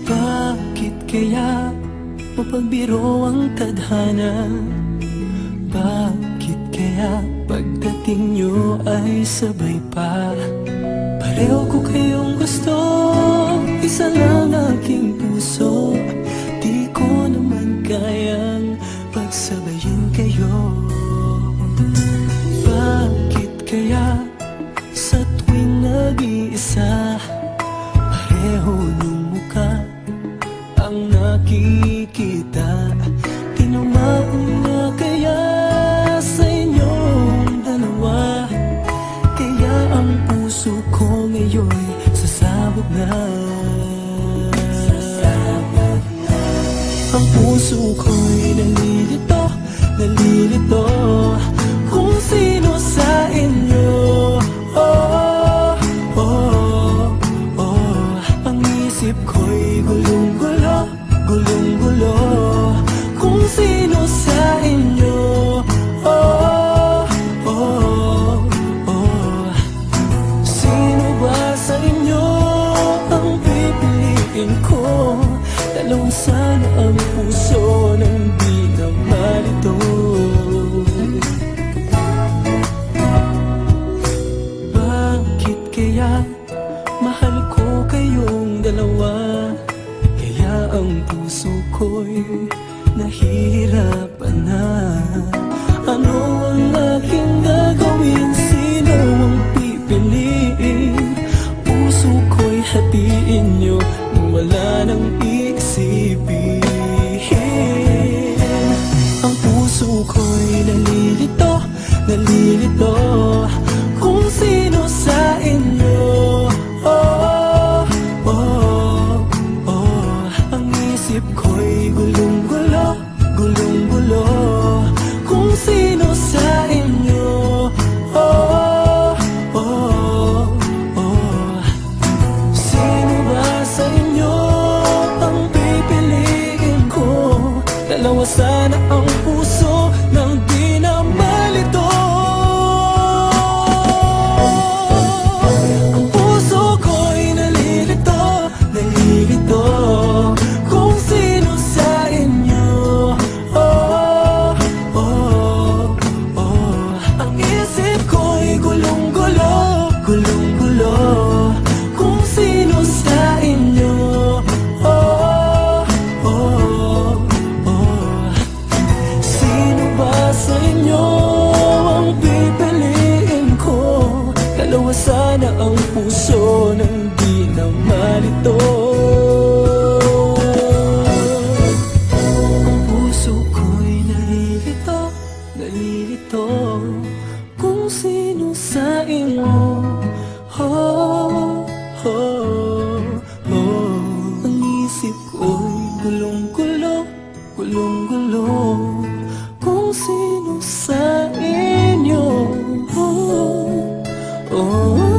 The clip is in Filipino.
Bakit kaya mapagbiro ang tadhana? Bakit kaya pagdating nyo ay sabay pa? Pareho ko kayong gusto, isa lang aking puso. Di ko naman kayang pagsabayin kayo. Bakit kaya sa tuwing nag-iisa, pareho nung mukha ang nakikita? Tinumaan na kaya sa inyong dalawa? Kaya ang puso ko ngayon sasabog na. Ang puso ko'y nalilito, nalilito kung sino sa inyo. Oh, oh, oh. Ang isip ko'y gulong-gulo, gulong-gulo kung sino sa inyo. Oh, oh, oh. Sino ba sa inyo ang pipiliin ko? Dalawang sana ang puso ng di na malito. Bakit kaya mahal ko kayong dalawa? Kaya ang puso ko'y nahihirapan na. Ano ang aking gagawin? Sino ang pipiliin? Puso ko'y hatiin nyo nang wala nang iisipin. Ang puso ko'y nalilito, nalilito kung sino sa inyo. Oh, oh, oh. Ang isip ko'y gulong-gulo, gulong-gulo kung sino sa inyo. Oh, oh, oh. Sino ba sa inyo ang pipiliin ko? Dalawa sana ang puso ng di na malito. Ang puso ko'y nalilito, nalilito kung sino sa inyo. Oh, oh, oh. Ang isip ko'y gulong-gulo, gulong-gulo kung sino sa inyo. Oh, oh, oh. Sino ba sa inyo ang pipiliin ko? Dalawa sana ang puso ng di na malito. Ang puso ko'y nalilito, nalilito kung sino sa inyo. Oh, oh, oh. Ang isip ko'y gulong-gulo, gulong-gulo kung sino sa inyo. Oh, oh.